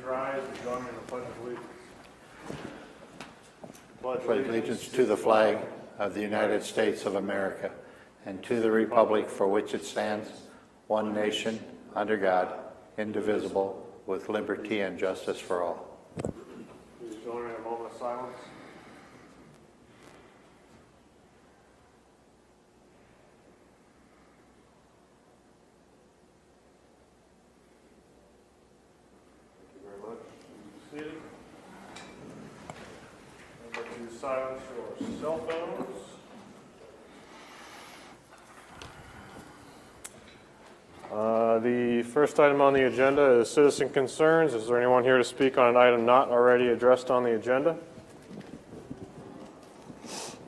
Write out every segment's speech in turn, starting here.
rise and join me in the Pledge of Allegiance. Pledge allegiance to the flag of the United States of America and to the republic for which it stands, one nation, under God, indivisible, with liberty and justice for all. Please join me in a moment of silence. Thank you very much. Be seated. I'd like you to silence your cell phones. The first item on the agenda is citizen concerns. Is there anyone here to speak on an item not already addressed on the agenda?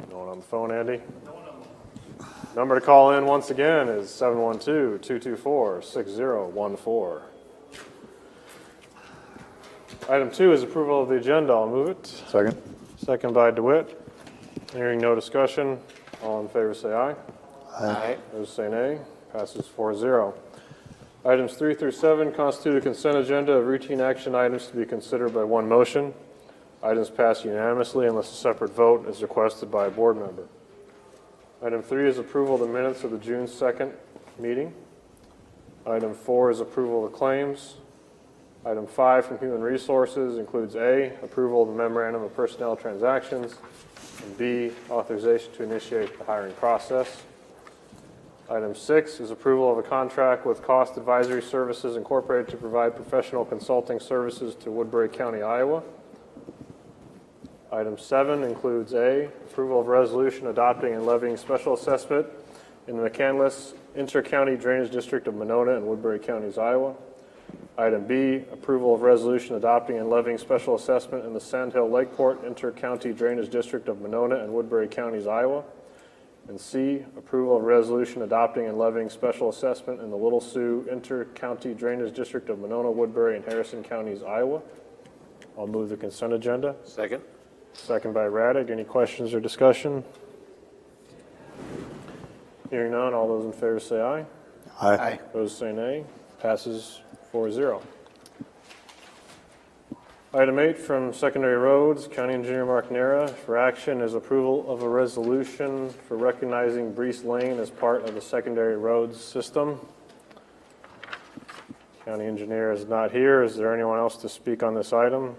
No one on the phone, Andy? No one on the phone. Number to call in once again is 712-224-6014. Item 2 is approval of the agenda. I'll move it. Second. Second by DeWitt. Hearing no discussion, all in favor say aye. Aye. Those say nay. Passes 4-0. Items 3 through 7 constitute a consent agenda of routine action items to be considered by one motion. Items pass unanimously unless a separate vote is requested by a board member. Item 3 is approval of the minutes of the June 2nd meeting. Item 4 is approval of the claims. Item 5 from Human Resources includes A, approval of the memorandum of personnel transactions, and B, authorization to initiate the hiring process. Item 6 is approval of a contract with Cost Advisory Services Incorporated to provide professional consulting services to Woodbury County, Iowa. Item 7 includes A, approval of resolution adopting and levying special assessment in the McCandless Inter-County Drainage District of Monona and Woodbury Counties, Iowa. Item B, approval of resolution adopting and levying special assessment in the Sandhill Lakeport Inter-County Drainage District of Monona and Woodbury Counties, Iowa. And C, approval of resolution adopting and levying special assessment in the Little Sioux Inter-County Drainage District of Monona, Woodbury, and Harrison Counties, Iowa. I'll move the consent agenda. Second. Second by Raddick. Any questions or discussion? Hearing none, all those in favor say aye. Aye. Those say nay. Passes 4-0. Item 8 from Secondary Roads, County Engineer Mark Nera for action is approval of a resolution for recognizing Breese Lane as part of the Secondary Roads system. County Engineer is not here. Is there anyone else to speak on this item?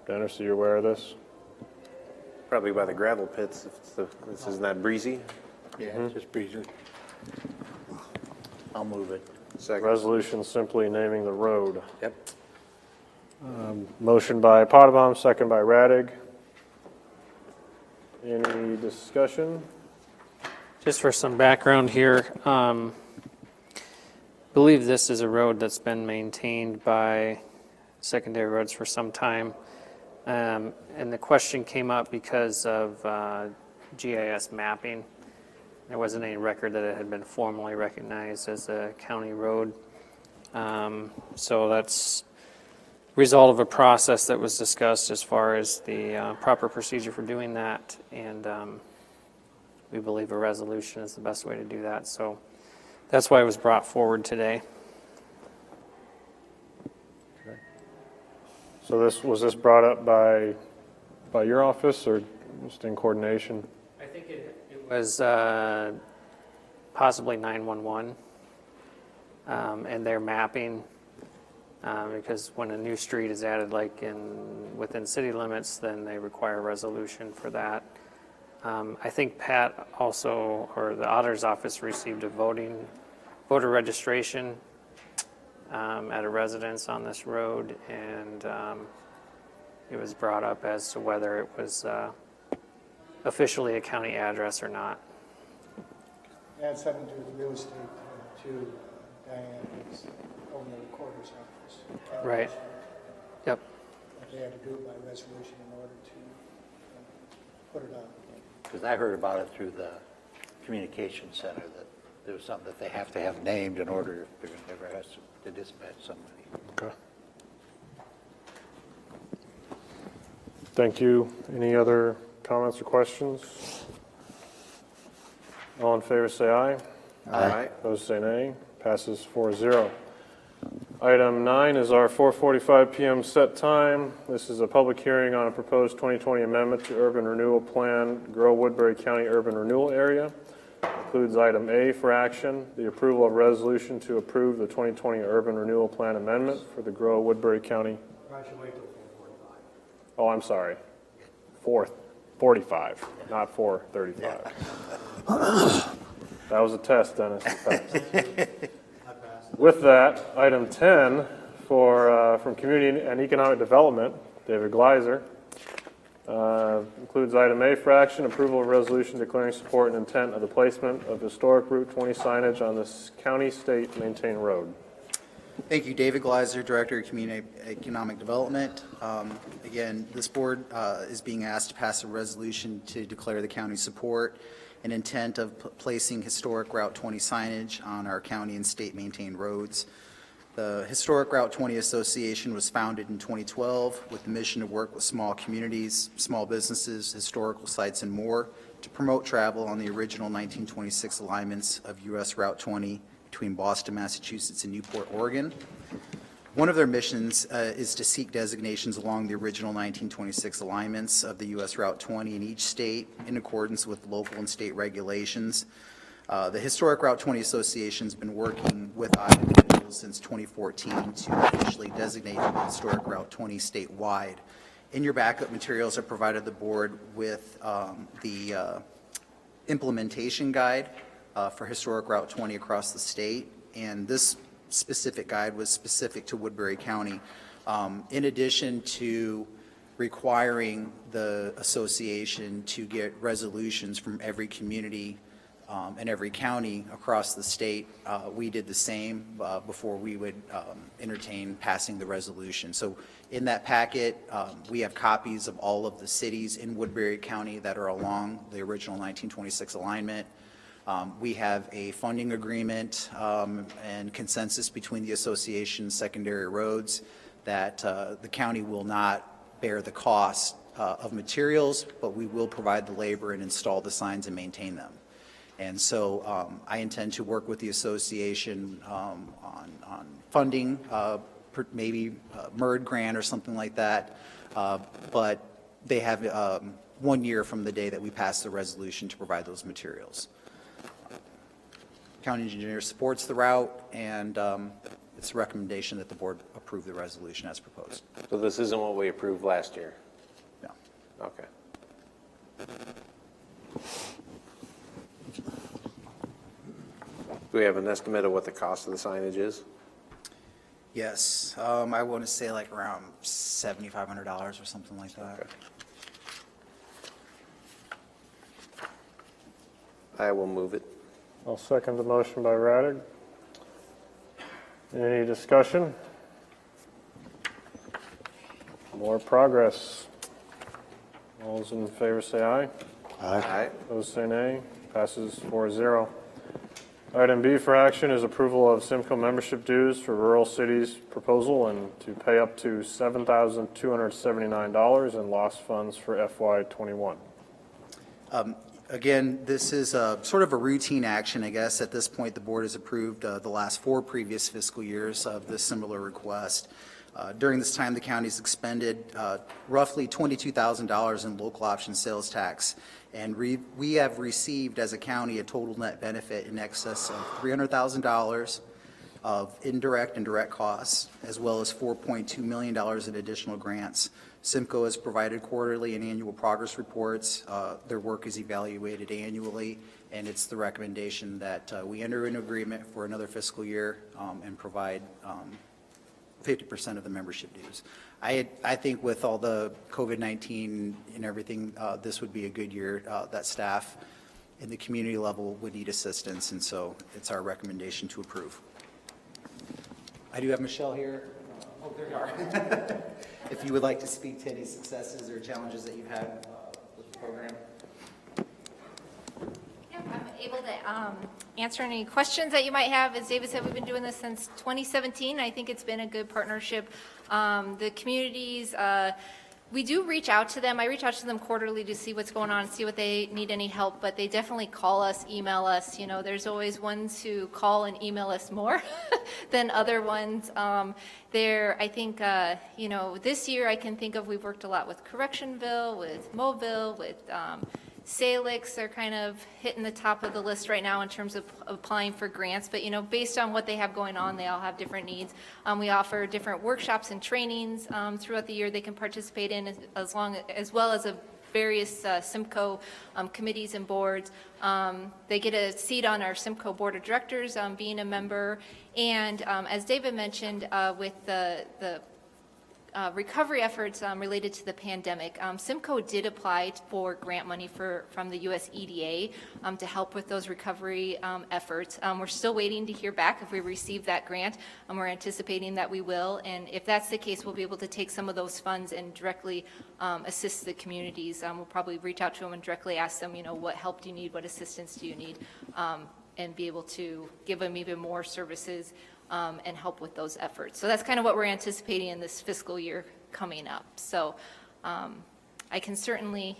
Dennis, are you aware of this? Probably by the gravel pits. If it's this isn't that breezy. Yeah, it's just breezy. I'll move it. Second. Resolution simply naming the road. Yep. Motion by Potabom, second by Raddick. Any discussion? Just for some background here, believe this is a road that's been maintained by Secondary Roads for some time. And the question came up because of GIS mapping. There wasn't any record that it had been formally recognized as a county road. So that's result of a process that was discussed as far as the proper procedure for doing that. And we believe a resolution is the best way to do that. So that's why it was brought forward today. So was this brought up by your office or just in coordination? I think it was possibly 911 and their mapping because when a new street is added like within city limits, then they require a resolution for that. I think Pat also, or the auditor's office, received a voter registration at a residence on this road, and it was brought up as to whether it was officially a county address or not. It had something to do with real estate too. Diane is over the recorder's office. Right. Yep. They had to do it by resolution in order to put it on. Because I heard about it through the communication center, that there was something that they have to have named in order if they're ever has to dispatch somebody. Okay. Thank you. Any other comments or questions? All in favor say aye. Aye. Those say nay. Passes 4-0. Item 9 is our 4:45 PM set time. This is a public hearing on a proposed 2020 amendment to Urban Renewal Plan, Grow Woodbury County Urban Renewal Area. Includes item A for action, the approval of resolution to approve the 2020 Urban Renewal Plan amendment for the Grow Woodbury County. Probably should wait till 4:45. Oh, I'm sorry. 4:45, not 4:35. That was a test, Dennis. You passed. With that, item 10 from Community and Economic Development, David Gleiser, includes item A for action, approval of resolution declaring support and intent of the placement of historic Route 20 signage on this county state maintained road. Thank you, David Gleiser, Director of Community Economic Development. Again, this board is being asked to pass a resolution to declare the county's support and intent of placing historic Route 20 signage on our county and state maintained roads. The Historic Route 20 Association was founded in 2012 with the mission to work with small communities, small businesses, historical sites, and more to promote travel on the original 1926 alignments of U.S. Route 20 between Boston, Massachusetts, and Newport, Oregon. One of their missions is to seek designations along the original 1926 alignments of the U.S. Route 20 in each state in accordance with local and state regulations. The Historic Route 20 Association has been working with individuals since 2014 to officially designate the Historic Route 20 statewide. In your backup materials, I provided the board with the implementation guide for Historic Route 20 across the state, and this specific guide was specific to Woodbury County. In addition to requiring the association to get resolutions from every community and every county across the state, we did the same before we would entertain passing the resolution. So in that packet, we have copies of all of the cities in Woodbury County that are along the original 1926 alignment. We have a funding agreement and consensus between the association's secondary roads that the county will not bear the cost of materials, but we will provide the labor and install the signs and maintain them. And so I intend to work with the association on funding, maybe a MERD grant or something like that, but they have 1 year from the day that we pass the resolution to provide those materials. County engineer supports the route, and it's a recommendation that the board approve the resolution as proposed. So this isn't what we approved last year? No. Okay. Do we have an estimate of what the cost of the signage is? Yes, I want to say like around $7,500 or something like that. Okay. I will move it. I'll second the motion by Radig. Any discussion? More progress. All those in favor say aye. Aye. Those say nay. Passes 4-0. Item B for action is approval of TSIMKO membership dues for Rural Cities proposal and to pay up to $7,279 in lost funds for FY21. Again, this is sort of a routine action, I guess. At this point, the board has approved the last 4 previous fiscal years of this similar request. During this time, the county's expended roughly $22,000 in local option sales tax, and we have received as a county a total net benefit in excess of $300,000 of indirect and direct costs, as well as $4.2 million in additional grants. TSIMKO has provided quarterly and annual progress reports. Their work is evaluated annually, and it's the recommendation that we enter an agreement for another fiscal year and provide 50% of the membership dues. I think with all the COVID-19 and everything, this would be a good year. That staff in the community level would need assistance, and so it's our recommendation to approve. I do have Michelle here. Oh, there you are. If you would like to speak to any successes or challenges that you've had with the program. Yeah, I'm able to answer any questions that you might have. As David said, we've been doing this since 2017. I think it's been a good partnership. The communities We do reach out to them. I reach out to them quarterly to see what's going on, see what they need any help, but they definitely call us, email us. You know, there's always ones who call and email us more than other ones. I think, you know, this year I can think of, we've worked a lot with Correctionville, with Mobile, with Salix. They're kind of hitting the top of the list right now in terms of applying for grants, but you know, based on what they have going on, they all have different needs. We offer different workshops and trainings throughout the year they can participate in, as well as various TSIMKO committees and boards. They get a seat on our TSIMKO board of directors, being a member, and as David mentioned, with the recovery efforts related to the pandemic. TSIMKO did apply for grant money from the US EDA to help with those recovery efforts. We're still waiting to hear back if we receive that grant. We're anticipating that we will, and if that's the case, we'll be able to take some of those funds and directly assist the communities. We'll probably reach out to them and directly ask them, you know, what help do you need, what assistance do you need, and be able to give them even more services and help with those efforts. So that's kind of what we're anticipating in this fiscal year coming up. So I can certainly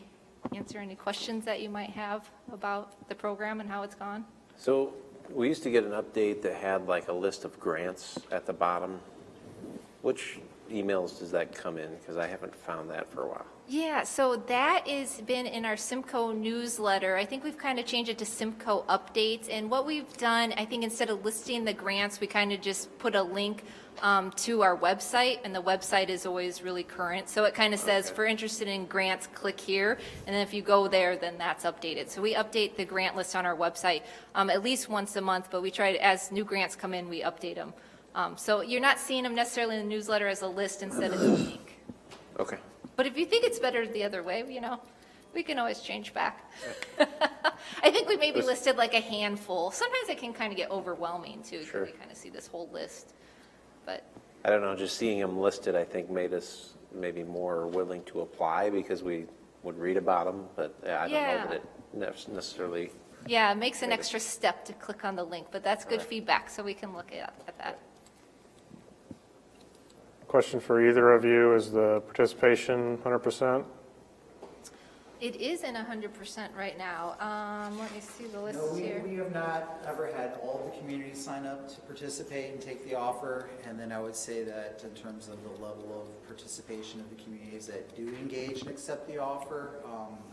answer any questions that you might have about the program and how it's gone. So we used to get an update that had like a list of grants at the bottom. Which emails does that come in? Because I haven't found that for a while. Yeah, so that has been in our TSIMKO newsletter. I think we've kind of changed it to TSIMKO updates. And what we've done, I think instead of listing the grants, we kind of just put a link to our website, and the website is always really current. So it kind of says, if you're interested in grants, click here. And then if you go there, then that's updated. So we update the grant list on our website at least once a month, but we try to, as new grants come in, we update them. So you're not seeing them necessarily in the newsletter as a list, instead of a link. Okay. But if you think it's better the other way, you know, we can always change back. I think we maybe listed like a handful. Sometimes it can kind of get overwhelming too, because we kind of see this whole list. But I don't know, just seeing them listed, I think made us maybe more willing to apply because we would read about them, but I don't know that it necessarily. yeah, it makes an extra step to click on the link, but that's good feedback, so we can look at that. Question for either of you, is the participation 100%? It is in 100% right now. Let me see the list No, here. we have not ever had all the communities sign up to participate and take the offer. And then I would say that in terms of the level of participation of the communities that do engage and accept the offer,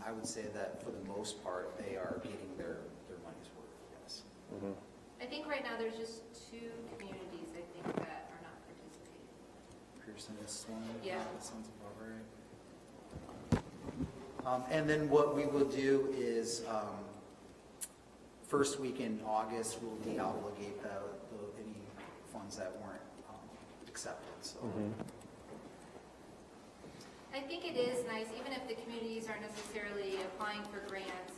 I would say that for the most part, they are getting their money's worth, yes. Mm-hmm. I think right now there's just 2 communities, I think, that are not participating. Pearson is one. Yeah. That sounds about right. And then what we will do is, first week in August, we'll deobligate any funds that weren't accepted. So. Mm-hmm. I think it is nice, even if the communities aren't necessarily applying for grants.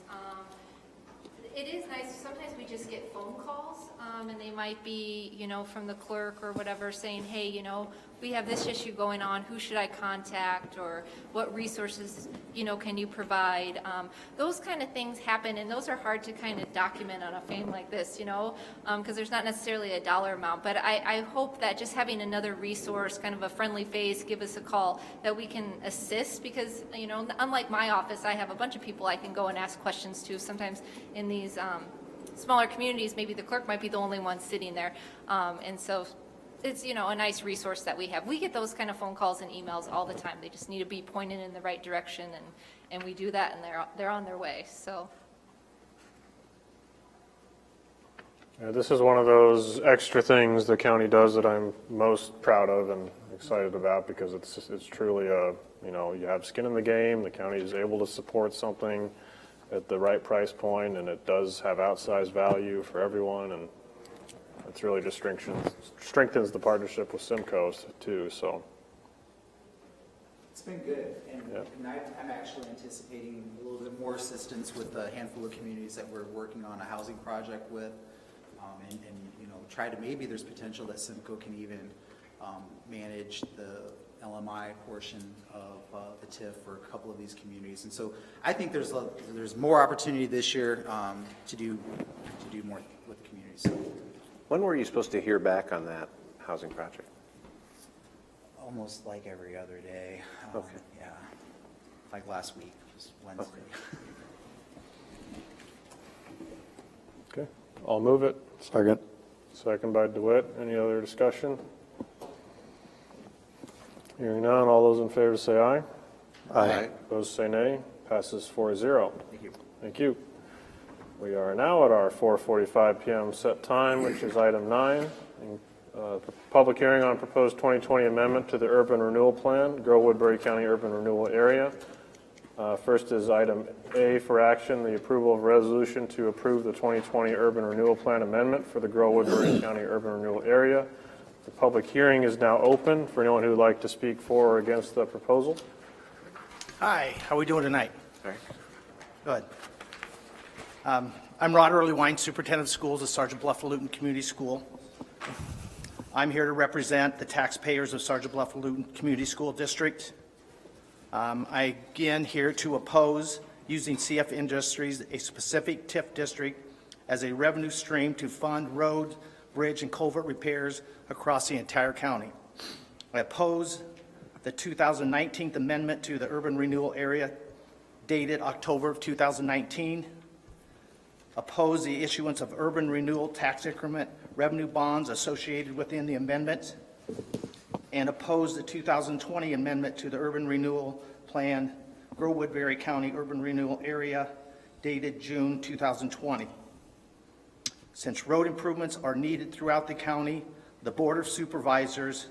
It is nice, sometimes we just get phone calls, and they might be, you know, from the clerk or whatever saying, hey, you know, we have this issue going on, who should I contact, or what resources, you know, can you provide? Those kind of things happen, and those are hard to kind of document on a fame like this, you know, because there's not necessarily a dollar amount. But I hope that just having another resource, kind of a friendly face, give us a call, that we can assist, because, you know, unlike my office, I have a bunch of people I can go and ask questions to. Sometimes in these smaller communities, maybe the clerk might be the only one sitting there, and so it's, you know, a nice resource that we have. We get those kind of phone calls and emails all the time. They just need to be pointed in the right direction, and we do that, and they're on their way. So Yeah, this is one of those extra things the county does that I'm most proud of and excited about, because it's truly a, you know, you have skin in the game. The county is able to support something at the right price point, and it does have outsized value for everyone, and it's really just strengthens the partnership with TSIMKO too. So It's been good, and, Yeah. and I'm actually anticipating a little bit more assistance with a handful of communities that we're working on a housing project with, and you know, try to, maybe there's potential that TSIMKO can even manage the LMI portion of the TIF for a couple of these communities. And so I think there's more opportunity this year to do more with the communities. When were you supposed to hear back on that housing project? almost like every other day. Okay. Yeah, like last week, just Wednesday. Okay, I'll move it. Second. Second by DeWitt. Any other discussion? Hearing none, all those in favor say aye. Aye. Opposed say nay. Passes 4-0. Thank you. Thank you. We are now at our 4:45 PM set time, which is item 9, public hearing on proposed 2020 amendment to the Urban Renewal Plan, Grow Woodbury County Urban Renewal Area. First is item A for action, the approval of resolution to approve the 2020 Urban Renewal Plan amendment for the Grow Woodbury County Urban Renewal Area. The public hearing is now open for anyone who would like to speak for or against the proposal. Hi, how are we doing tonight? All right. Good. I'm Rod Earlywine, Superintendent of Schools at Sergeant Bluff-Luton Community School. I'm here to represent the taxpayers of Sergeant Bluff-Luton Community School District. I again here to oppose using CF Industries, a specific TIF district, as a revenue stream to fund road, bridge, and culvert repairs across the entire county. I oppose the 2019 amendment to the Urban Renewal Area dated October of 2019. Oppose the issuance of urban renewal tax increment revenue bonds associated within the amendment, and oppose the 2020 amendment to the Urban Renewal Plan, Grow Woodbury County Urban Renewal Area, dated June 2020. Since road improvements are needed throughout the county, the Board of Supervisors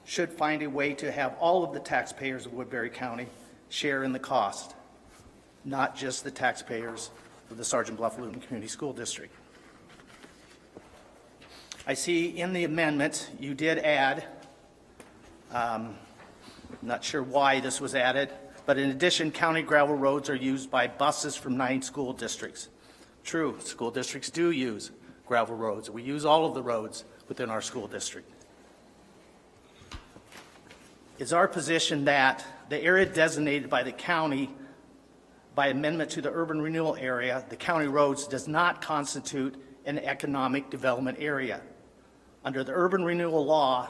should find a way to have all of the taxpayers of Woodbury County share in the cost, not just the taxpayers of the Sergeant Bluff-Luton Community School District. I see in the amendment you did add, not sure why this was added, but in addition, county gravel roads are used by buses from 9 school districts. True, school districts do use gravel roads. We use all of the roads within our school district. It's our position that the area designated by the county by amendment to the urban renewal area, the county roads, does not constitute an economic development area under the urban renewal law,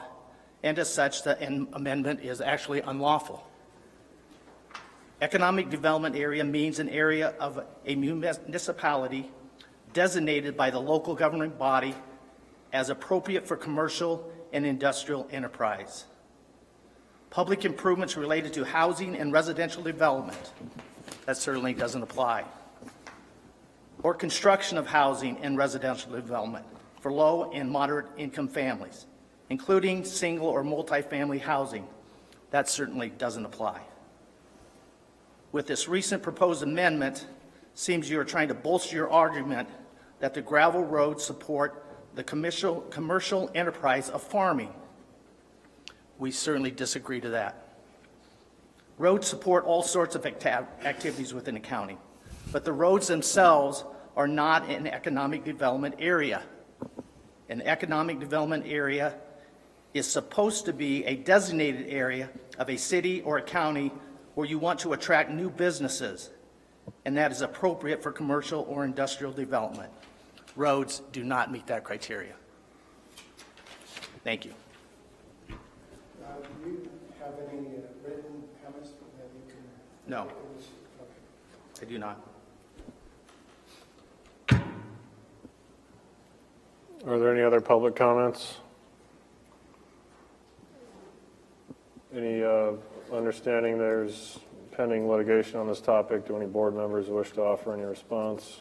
and as such, the amendment is actually unlawful. Economic development area means an area of a municipality designated by the local government body as appropriate for commercial and industrial enterprise. Public improvements related to housing and residential development, that certainly doesn't apply. Or construction of housing and residential development for low and moderate income families, including single or multifamily housing, that certainly doesn't apply. With this recent proposed amendment, seems you are trying to bolster your argument that the gravel roads support the commercial enterprise of farming. We certainly disagree to that. Roads support all sorts of activities within the county, but the roads themselves are not an economic development area. An economic development area is supposed to be a designated area of a city or a county where you want to attract new businesses, and that is appropriate for commercial or industrial development. Roads do not meet that criteria. Thank you. Do you have any written comments that you can? No, Okay. I do not. Are there any other public comments? Any understanding there's pending litigation on this topic? Do any board members wish to offer any response?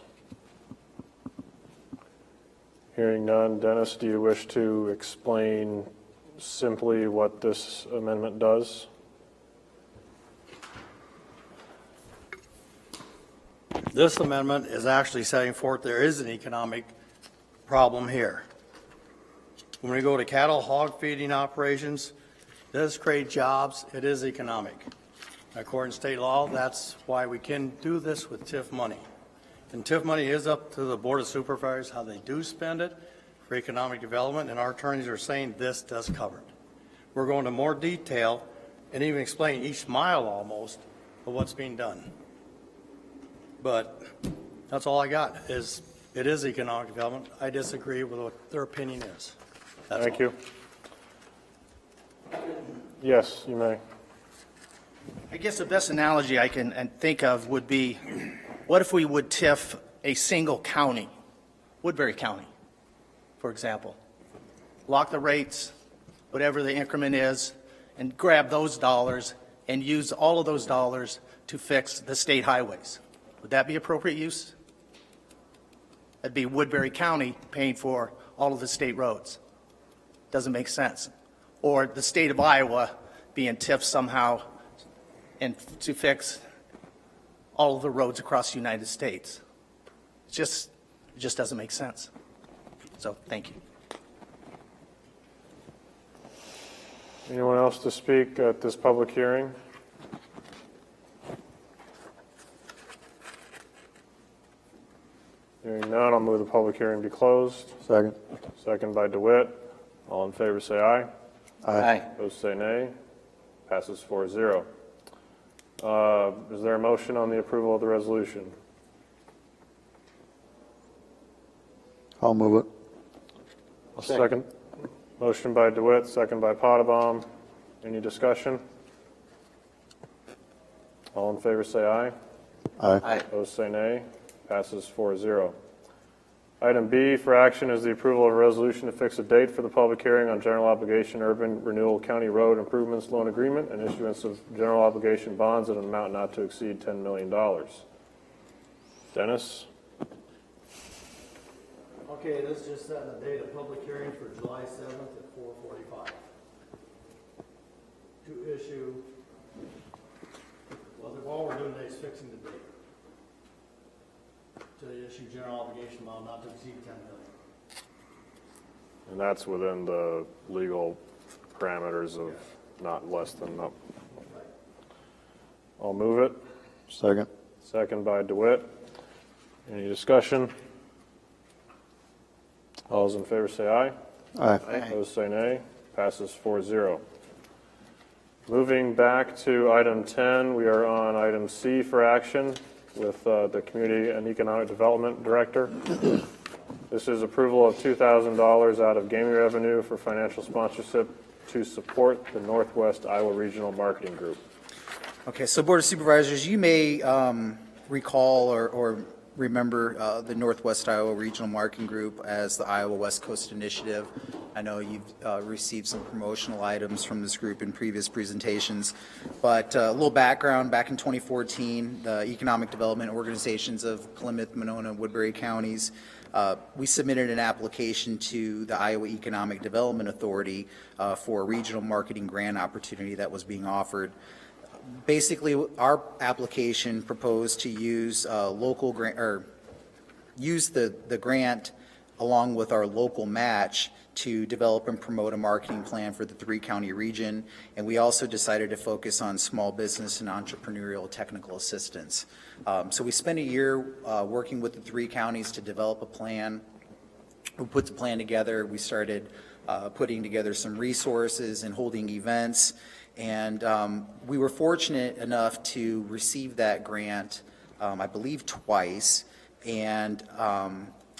Hearing none. Dennis, do you wish to explain simply what this amendment does? This amendment is actually setting forth there is an economic problem here. When we go to cattle hog feeding operations, this creates jobs, it is economic. According to state law, that's why we can do this with TIF money. And TIF money is up to the Board of Supervisors how they do spend it for economic development, and our attorneys are saying this does cover it. We're going into more detail and even explain each mile almost of what's being done. But that's all I got, is it is economic development. I disagree with what their opinion is. That's Thank all. you. Yes, you may. I guess the best analogy I can think of would be, what if we would TIF a single county, Woodbury County, for example? Lock the rates, whatever the increment is, and grab those dollars and use all of those dollars to fix the state highways. Would that be appropriate use? That'd be Woodbury County paying for all of the state roads. Doesn't make sense. Or the state of Iowa being TIF somehow and to fix all of the roads across the United States. It just doesn't make sense. So, thank you. Anyone else to speak at this public hearing? Hearing none, I'll move the public hearing be closed. Second. Second by DeWitt. All in favor say aye. Aye. Opposed say nay. Passes 4-0. Is there a motion on the approval of the resolution? I'll move it. Second. Motion by DeWitt, second by Potabom. Any discussion? All in favor say aye. Aye. Opposed say nay. Passes 4-0. Item B for action is the approval of a resolution to fix a date for the public hearing on general obligation urban renewal county road improvements loan agreement and issuance of general obligation bonds at an amount not to exceed $10 million. Dennis? Okay, this is just setting the date of public hearing for July 7th at 4:45. To issue, well, all we're doing today is fixing the date. To issue general obligation amount not to exceed $10 million. And that's within the legal parameters of not less than up. I'll move it. Second. Second by DeWitt. Any discussion? All those in favor say aye. Aye. Opposed say nay. Passes 4-0. Moving back to item 10, we are on item C for action with the Community and Economic Development Director. This is approval of $2,000 out of gaming revenue for financial sponsorship to support the Northwest Iowa Regional Marketing Group. Okay, so Board of Supervisors, you may recall or remember the Northwest Iowa Regional Marketing Group as the Iowa West Coast Initiative. I know you've received some promotional items from this group in previous presentations, but a little background, back in 2014, the Economic Development Organizations of Plymouth, Monona, and Woodbury counties, we submitted an application to the Iowa Economic Development Authority for a regional marketing grant opportunity that was being offered. Basically, our application proposed to use local grant, or use the grant along with our local match to develop and promote a marketing plan for the three-county region. And we also decided to focus on small business and entrepreneurial technical assistance. So we spent a year working with the three counties to develop a plan. We put the plan together. We started putting together some resources and holding events. And we were fortunate enough to receive that grant, I believe twice. And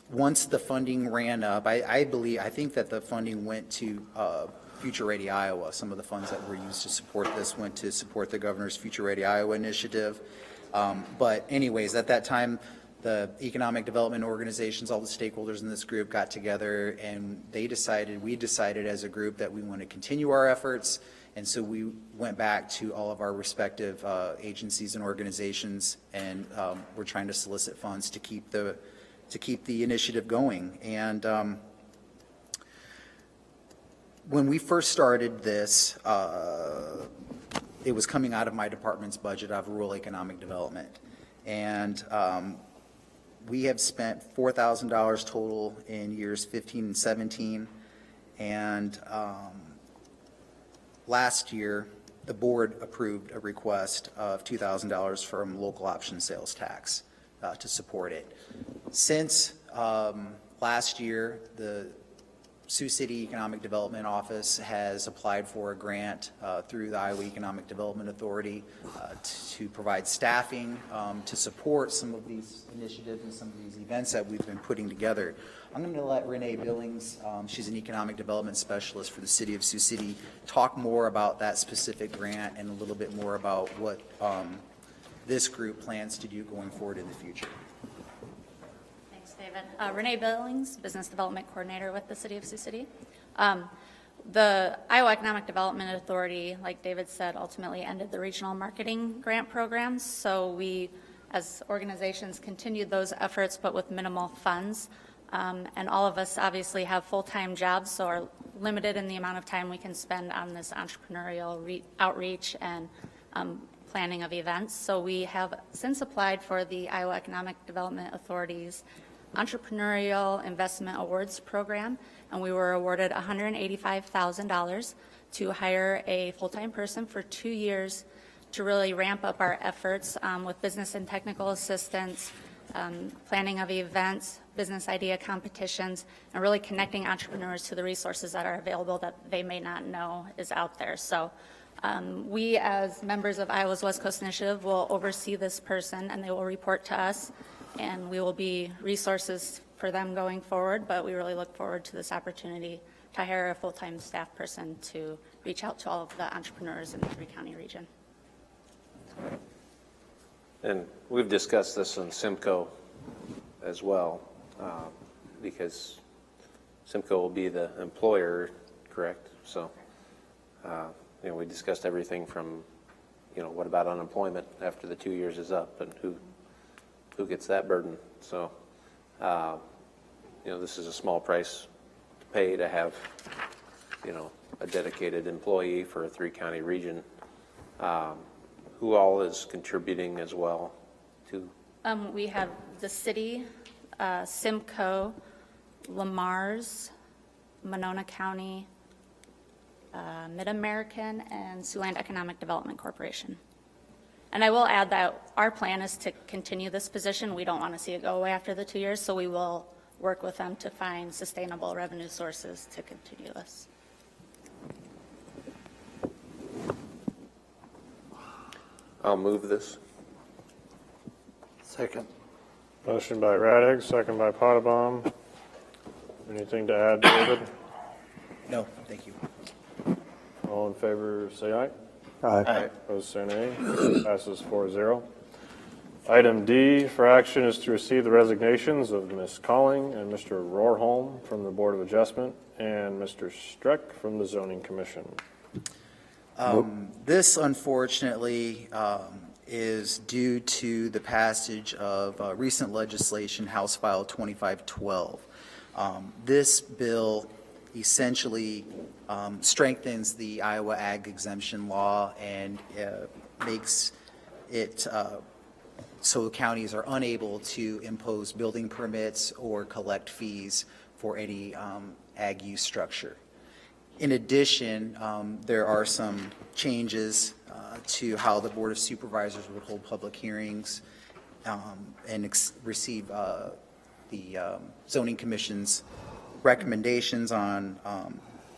once the funding ran up, I think that the funding went to Future Ready Iowa. Some of the funds that were used to support this went to support the governor's Future Ready Iowa initiative. But anyways, at that time, the economic development organizations, all the stakeholders in this group got together, and we decided as a group that we want to continue our efforts. And so we went back to all of our respective agencies and organizations, and we're trying to solicit funds to keep the initiative going. And when we first started this, it was coming out of my department's budget of rural economic development. And we have spent $4,000 total in years 15 and 17. And last year, the board approved a request of $2,000 from local option sales tax to support it. Since last year, the Sioux City Economic Development Office has applied for a grant through the Iowa Economic Development Authority to provide staffing to support some of these initiatives and some of these events that we've been putting together. I'm going to let Renee Billings, she's an economic development specialist for the city of Sioux City, talk more about that specific grant and a little bit more about what this group plans to do going forward in the future. Thanks, David. Renee Billings, Business Development Coordinator with the City of Sioux City. The Iowa Economic Development Authority, like David said, ultimately ended the regional marketing grant programs. So we, as organizations, continued those efforts, but with minimal funds. And all of us obviously have full-time jobs, so are limited in the amount of time we can spend on this entrepreneurial outreach and planning of events. So we have since applied for the Iowa Economic Development Authority's Entrepreneurial Investment Awards Program, and we were awarded $185,000 to hire a full-time person for 2 years to really ramp up our efforts with business and technical assistance, planning of events, business idea competitions, and really connecting entrepreneurs to the resources that are available that they may not know is out there. So we, as members of Iowa's West Coast Initiative, will oversee this person, and they will report to us, and we will be resources for them going forward. But we really look forward to this opportunity to hire a full-time staff person to reach out to all of the entrepreneurs in the three-county region. And we've discussed this on TSIMKO as well, because TSIMKO will be the employer, correct? So, we discussed everything from, what about unemployment after the 2 years is up, and who gets that burden? So, this is a small price to pay to have, a dedicated employee for a three-county region. Who all is contributing as well to? We have the city, TSIMKO, Lamar's, Monona County, Mid-American, and Siouxland Economic Development Corporation. And I will add that our plan is to continue this position. We don't want to see it go away after the 2 years, so we will work with them to find sustainable revenue sources to continue this. I'll move this. Second. Motion by Radig, second by Potabom. Anything to add, David? No, thank you. All in favor, say aye. Aye. Opposed, say nay. Passes 4-0. Item D for action is to receive the resignations of Ms. Calling and Mr. Rohrholm from the Board of Adjustment and Mr. Streck from the Zoning Commission. This, unfortunately, is due to the passage of recent legislation, House File 2512. This bill essentially strengthens the Iowa Ag exemption law and makes it so counties are unable to impose building permits or collect fees for any ag use structure. In addition, there are some changes to how the Board of Supervisors would hold public hearings and receive the Zoning Commission's recommendations on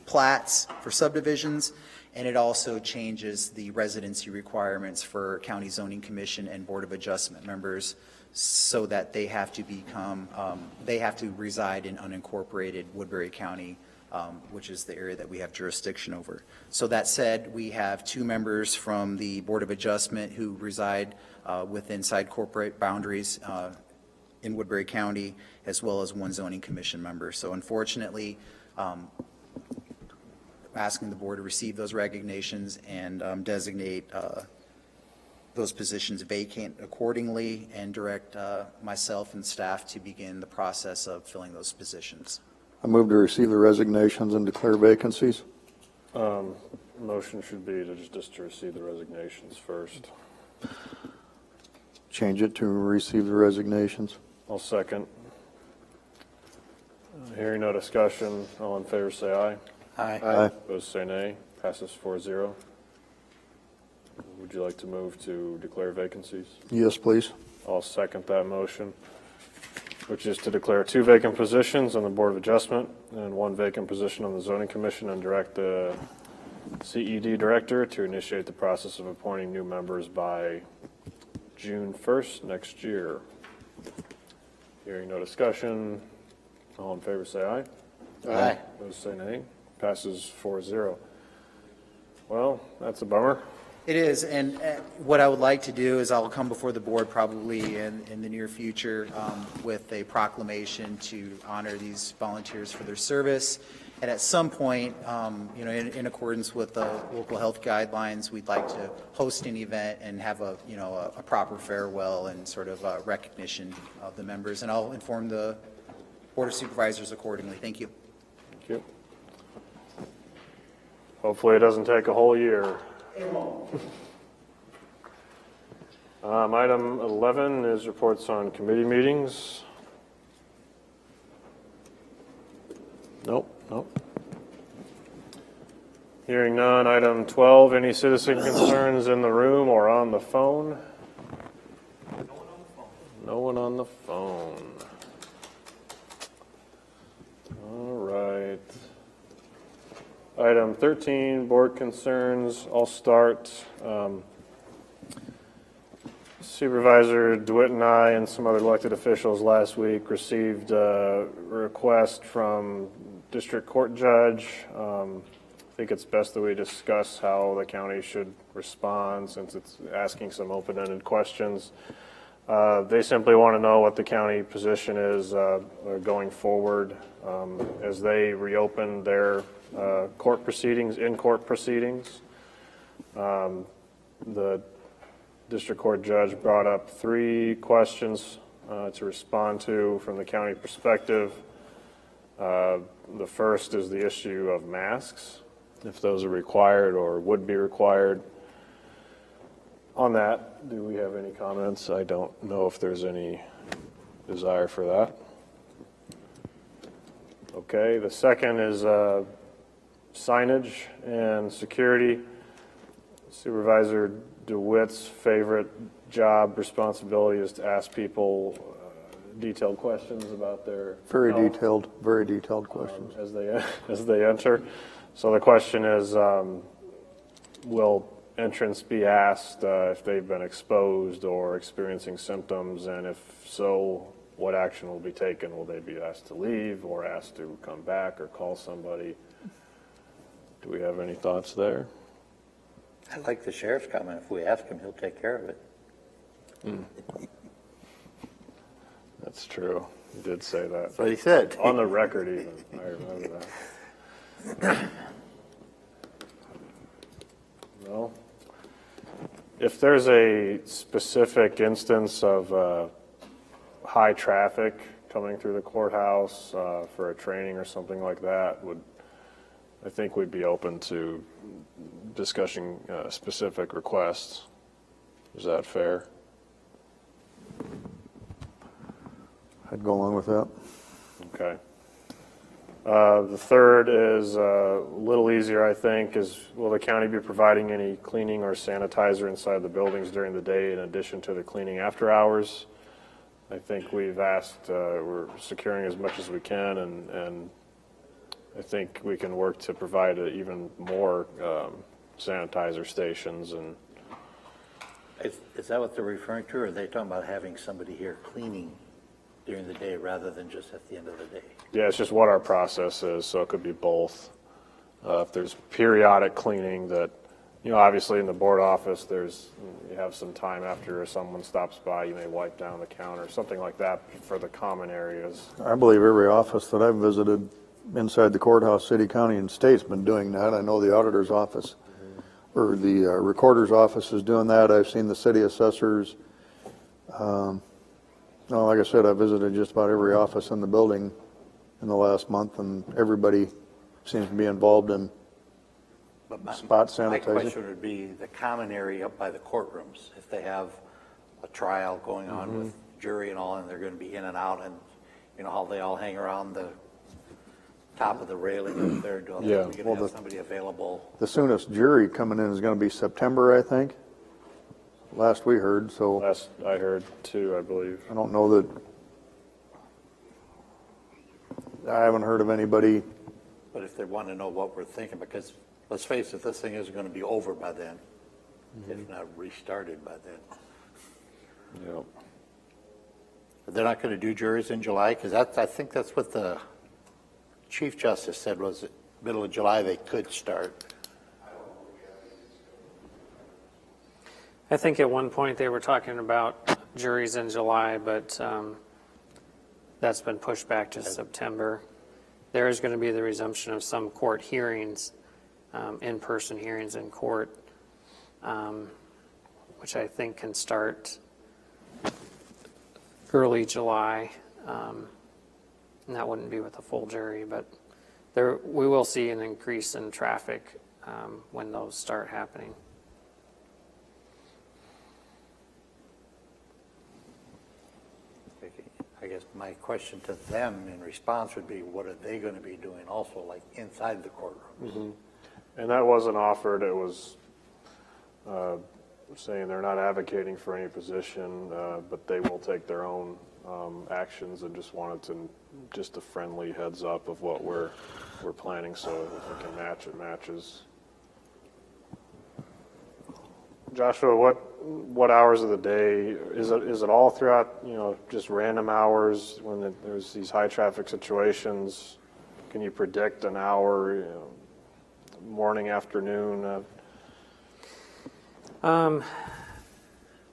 plats for subdivisions, and it also changes the residency requirements for County Zoning Commission and Board of Adjustment members so that they have to reside in unincorporated Woodbury County, which is the area that we have jurisdiction over. So that said, we have 2 members from the Board of Adjustment who reside within side corporate boundaries in Woodbury County, as well as 1 zoning commission member. So unfortunately, asking the board to receive those resignations and designate those positions vacant accordingly and direct myself and staff to begin the process of filling those positions. I move to receive the resignations and declare vacancies. Motion should be just to receive the resignations first. Change it to receive the resignations. I'll second. Hearing no discussion, all in favor say aye. Aye. Aye. Opposed say nay. Passes 4-0. Would you like to move to declare vacancies? Yes, please. I'll second that motion. which is to declare 2 vacant positions on the Board of Adjustment and 1 vacant position on the Zoning Commission, and direct the CED Director to initiate the process of appointing new members by June 1st next year. Hearing no discussion, all in favor say aye. Aye. Those say nay. Passes 4-0. Well, that's a bummer. It is, and what I would like to do is I'll come before the board probably in the near future with a proclamation to honor these volunteers for their service. And at some point, you know, in accordance with the local health guidelines, we'd like to host an event and have a, you know, a proper farewell and sort of recognition of the members. And I'll inform the Board of Supervisors accordingly. Thank you. Thank you. Hopefully it doesn't take a whole year. Item 11 is reports on committee meetings. Nope. Hearing none. Item 12, any citizen concerns in the room or on the phone? No one on the phone. All right. Item 13, board concerns. I'll start. Supervisor DeWitt and I and some other elected officials last week received a request from district court judge. I think it's best that we discuss how the county should respond since it's asking some open-ended questions. They simply want to know what the county position is going forward as they reopen their court proceedings, in-court proceedings. The district court judge brought up 3 questions to respond to from the county perspective. The first is the issue of masks, if those are required or would be required. On that, do we have any comments? I don't know if there's any desire for that. Okay, the second is signage and security. Supervisor DeWitt's favorite job responsibility is to ask people detailed questions about their Very health, detailed questions. as they enter. So the question is, will entrants be asked if they've been exposed or experiencing symptoms, and if so, what action will be taken? Will they be asked to leave or asked to come back or call somebody? Do we have any thoughts there? I like the sheriff's comment. If we ask him, he'll take care of it. That's true. He did say that. That's what he said. On the record even. I remember that. Well, if there's a specific instance of high traffic coming through the courthouse for a training or something like that, I think we'd be open to discussing specific requests. Is that fair? I'd go along with that. Okay. The third is a little easier, I think, is will the county be providing any cleaning or sanitizer inside the buildings during the day in addition to the cleaning after hours? I think we've asked, we're securing as much as we can, and I think we can work to provide even more sanitizer stations. And Is that what they're referring to, or are they talking about having somebody here cleaning during the day rather than just at the end of the day? yeah, it's just what our process is, so it could be both. If there's periodic cleaning that, you know, obviously in the board office, you have some time after someone stops by, you may wipe down the counter, something like that for the common areas. I believe every office that I've visited inside the courthouse, city, county, and state's been doing that. I know the auditor's office or the recorder's office is doing that. I've seen the city assessors. No, like I said, I visited just about every office in the building in the last month, and everybody seems to be involved in But spot my sanitizing. question would be the common area up by the courtrooms. If they have a trial going on with jury and all, and they're going to be in and out, and you know how they all hang around the top of the railing up there, doing Yeah. that. We're going to have somebody available. The soonest jury coming in is going to be September, I think. Last we heard, so Last I heard too, I believe. I don't know that I haven't heard of anybody. But if they want to know what we're thinking, because let's face it, this thing isn't going to be over by then, if not restarted by then. Yep. They're not going to do juries in July? Because I think that's what the Chief Justice said, was middle of July they could start. I think at one point they were talking about juries in July, but that's been pushed back to September. There is going to be the resumption of some court hearings, in-person hearings in court, which I think can start early July. And that wouldn't be with a full jury, but we will see an increase in traffic when those start happening. I guess my question to them in response would be, what are they going to be doing also, like inside the courtroom? And that wasn't offered. It was saying they're not advocating for any position, but they will take their own actions, and just wanted to just a friendly heads up of what we're planning. So if we can match, it matches. Joshua, what hours of the day is it all throughout? Just random hours when there's these high traffic situations? Can you predict an hour? Morning, afternoon? Not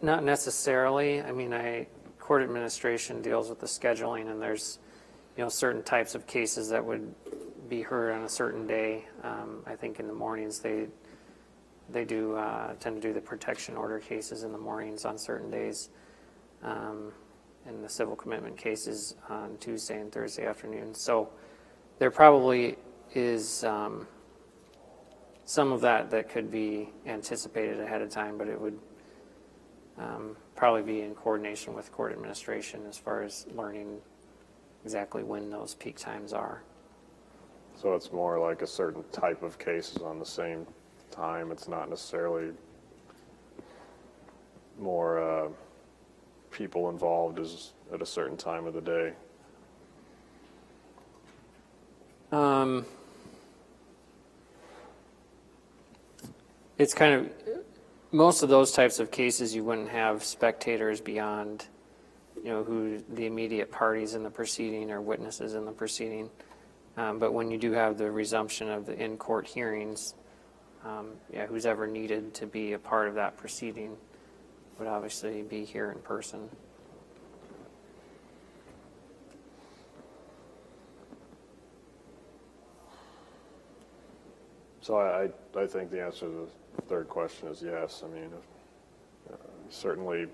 necessarily. I mean, court administration deals with the scheduling, and there's, certain types of cases that would be heard on a certain day. I think in the mornings they do tend to do the protection order cases in the mornings on certain days, and the civil commitment cases on Tuesday and Thursday afternoons. So there probably is some of that could be anticipated ahead of time, but it would probably be in coordination with court administration as far as learning exactly when those peak times are. So it's more like a certain type of cases on the same time. It's not necessarily more people involved as at a certain time of the day. It's kind of, most of those types of cases you wouldn't have spectators beyond, who the immediate parties in the proceeding or witnesses in the proceeding. But when you do have the resumption of the in-court hearings, who's ever needed to be a part of that proceeding would obviously be here in person. So I think the answer to the third question is yes. I mean, certainly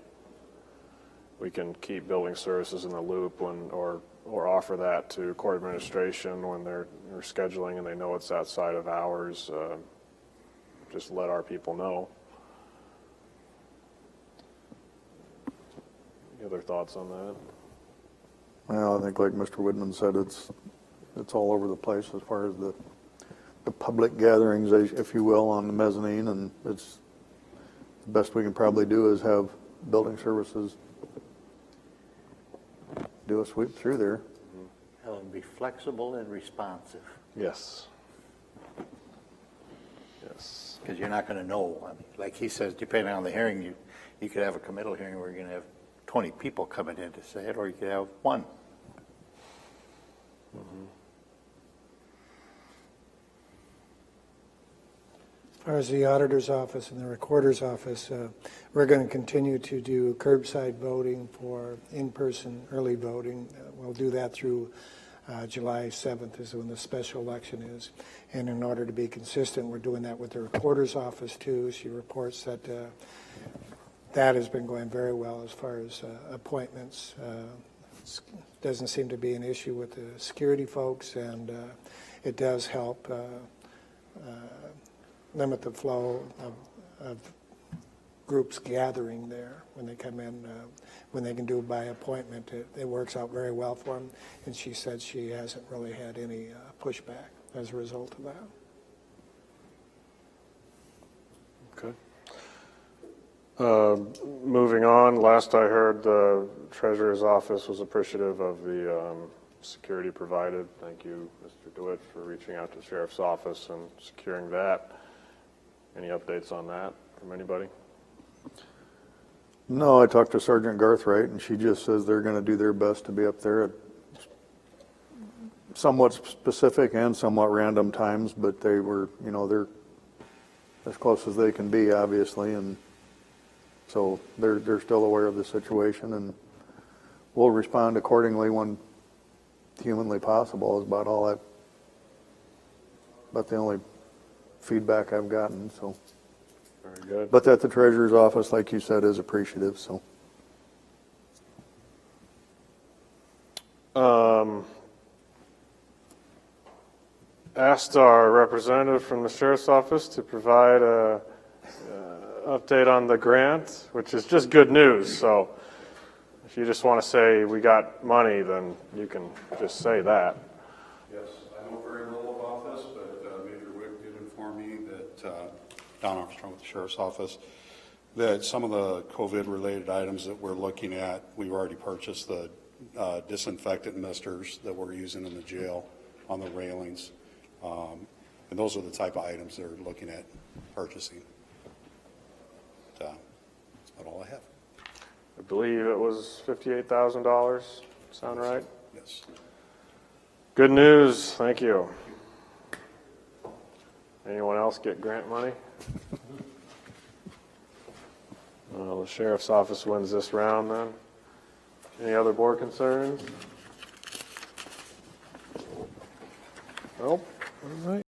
we can keep building services in the loop or offer that to court administration when they're scheduling and they know it's outside of hours. Just let our people know. Any other thoughts on that? Well, I think like Mr. Woodman said, it's all over the place as far as the public gatherings, if you will, on the mezzanine, and it's the best we can probably do is have building services do a sweep through there. And be flexible and responsive. Yes. Yes. Because you're not going to know. I mean, like he says, depending on the hearing, you could have a committal hearing where you're going to have 20 people coming in to say it, or you could have one. Mm-hmm. As far as the auditor's office and the recorder's office, we're going to continue to do curbside voting for in-person early voting. We'll do that through July 7th is when the special election is. And in order to be consistent, we're doing that with the recorder's office too. She reports that that has been going very well as far as appointments. Doesn't seem to be an issue with the security folks, and it does help limit the flow of groups gathering there when they come in, when they can do it by appointment. It works out very well for them, and she said she hasn't really had any pushback as a result of that. Okay. Moving on, last I heard, the Treasurer's Office was appreciative of the security provided. Thank you, Mr. DeWitt, for reaching out to the sheriff's office and securing that. Any updates on that from anybody? No, I talked to Sergeant Garthright, and she just says they're going to do their best to be up there at somewhat specific and somewhat random times, but they were, you know, they're as close as they can be, obviously, and so they're still aware of the situation, and we'll respond accordingly when humanly possible is about all about the only feedback I've gotten, so. Very good. But that the treasurer's office, like you said, is appreciative, so. Asked our representative from the sheriff's office to provide a update on the grant, which is just good news. So if you just want to say we got money, then you can just say that. Yes, I know very little about this, but Major Wick did inform me that, Don Armstrong with the Sheriff's Office, that some of the COVID-related items that we're looking at, we've already purchased the disinfectant misters that we're using in the jail on the railings. And those are the type of items they're looking at purchasing. That's about all I have. I believe it was $58,000. Sound right? Yes. Good news. Thank you. Anyone else get grant money? Well, the sheriff's office wins this round then. Any other board concerns? Nope. All right.